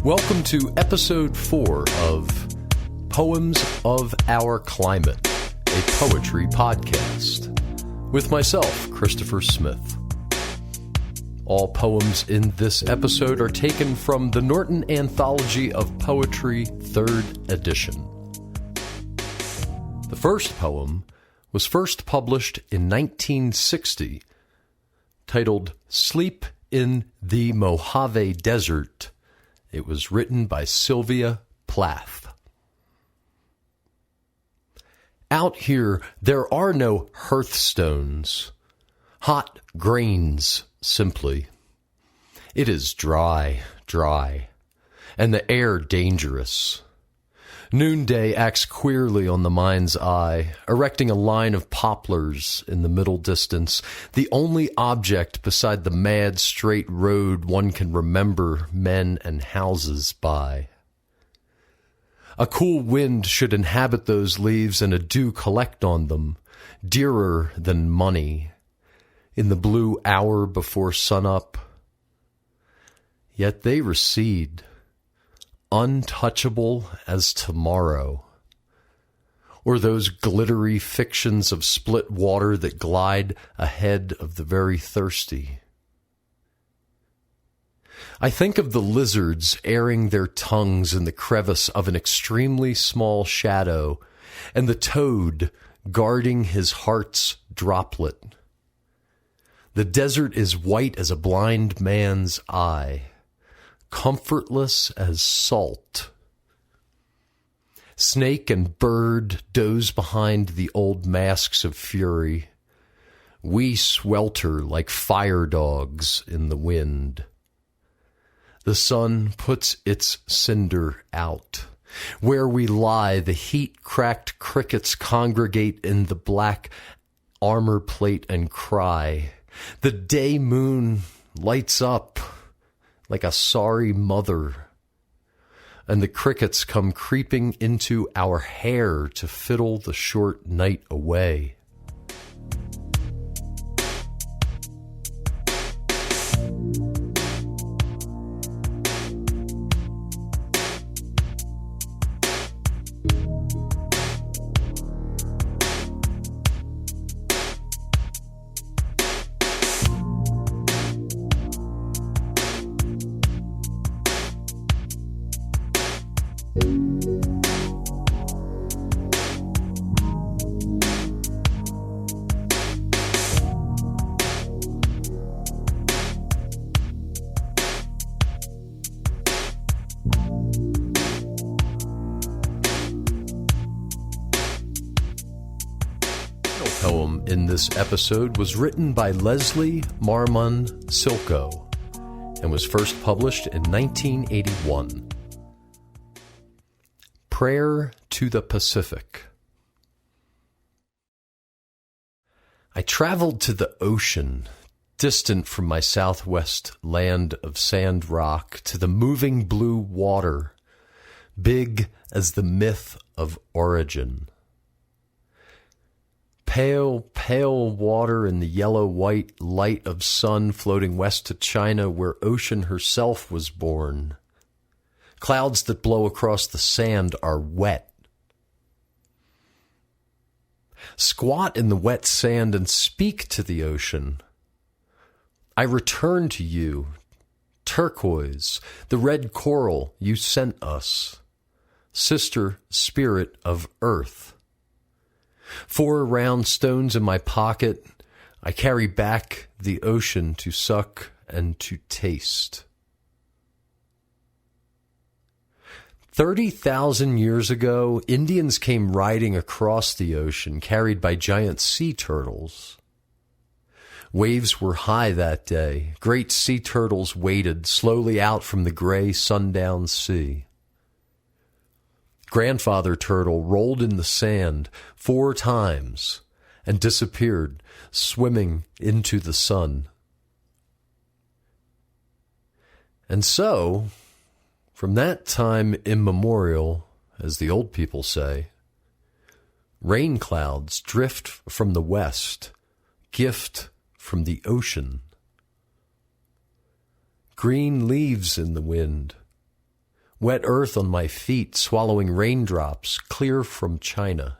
Welcome to episode 4 of Poems of Our Climate, a poetry podcast, with myself, Christopher Smith. All poems in this episode are taken from the Norton Anthology of Poetry, 3rd edition. The first poem was first published in 1960, titled Sleep in the Mojave Desert. It was written by Sylvia Plath. Out here, there are no hearthstones, hot grains simply. It is dry, and the air dangerous. Noonday acts queerly on the mind's eye, erecting a line of poplars in the middle distance, the only object beside the mad straight road one can remember men and houses by. A cool wind should inhabit those leaves and a dew collect on them, dearer than money, in the blue hour before sunup. Yet they recede, untouchable as tomorrow, or those glittery fictions of split water that glide ahead of the very thirsty. I think of the lizards airing their tongues in the crevice of an extremely small shadow, and the toad guarding his heart's droplet. The desert is white as a blind man's eye, comfortless as salt. Snake and bird doze behind the old masks of fury. We swelter like fire dogs in the wind. The sun puts its cinder out. Where we lie, the heat-cracked crickets congregate in the black armor plate and cry. The day moon lights up like a sorry mother, and the crickets come creeping into our hair to fiddle the short night away. Poem in this episode was written by Leslie Marmon Silko and was first published in 1981. Prayer to the Pacific. I traveled to the ocean, distant from my southwest land of sand rock, to the moving blue water, big as the myth of origin. Pale, pale water in the yellow-white light of sun floating west to China where ocean herself was born. Clouds that blow across the sand are wet. Squat in the wet sand and speak to the ocean. I return to you, turquoise, the red coral you sent us, sister spirit of earth. 4 round stones in my pocket, I carry back the ocean to suck and to taste. 30,000 years ago, Indians came riding across the ocean, carried by giant sea turtles. Waves were high that day. Great sea turtles waded slowly out from the gray sundown sea. Grandfather turtle rolled in the sand 4 times and disappeared, swimming into the sun. And so, from that time immemorial, as the old people say, rain clouds drift from the west, gift from the ocean. Green leaves in the wind, Wet earth on my feet, swallowing raindrops clear from China.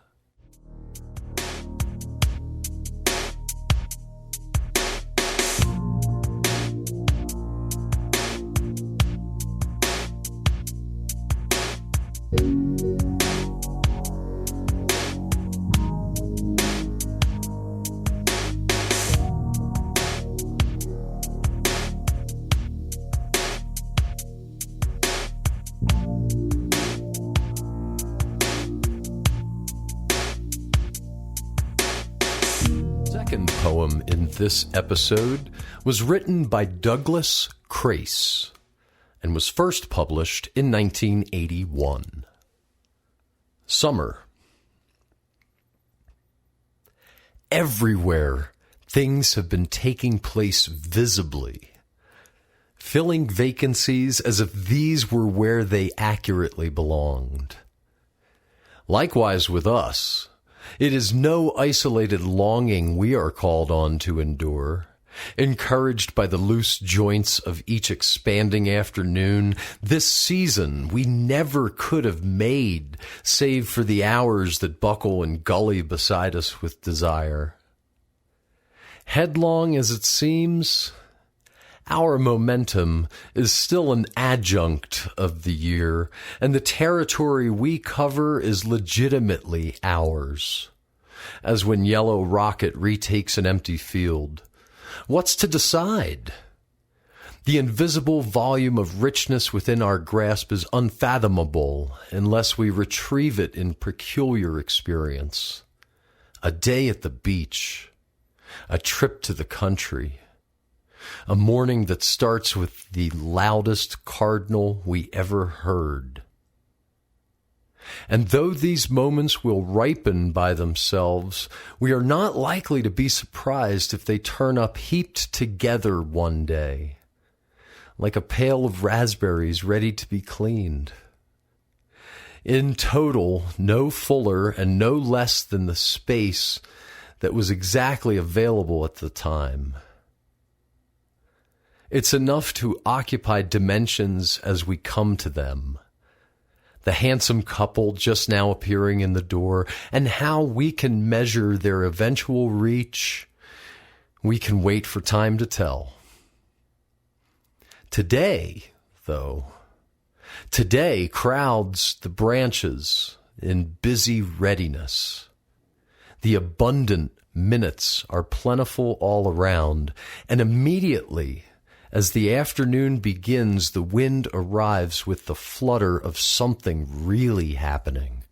Second poem in this episode was written by Douglas Crase and was first published in 1981. Summer. Everywhere, things have been taking place visibly, filling vacancies as if these were where they accurately belonged. Likewise with us. It is no isolated longing we are called on to endure. Encouraged by the loose joints of each expanding afternoon, this season we never could have made, save for the hours that buckle and gully beside us with desire. Headlong as it seems, our momentum is still an adjunct of the year, and the territory we cover is legitimately ours. As when Yellow Rocket retakes an empty field. What's to decide? The invisible volume of richness within our grasp is unfathomable unless we retrieve it in peculiar experience. A day at the beach, a trip to the country, a morning that starts with the loudest cardinal we ever heard. And though these moments will ripen by themselves, we are not likely to be surprised if they turn up heaped together one day, like a pail of raspberries ready to be cleaned. In total, no fuller and no less than the space that was exactly available at the time. It's enough to occupy dimensions as we come to them. The handsome couple just now appearing in the door, and how we can measure their eventual reach, we can wait for time to tell. Today, though, today crowds the branches in busy readiness. The abundant minutes are plentiful all around, and immediately as the afternoon begins, the wind arrives with the flutter of something really happening.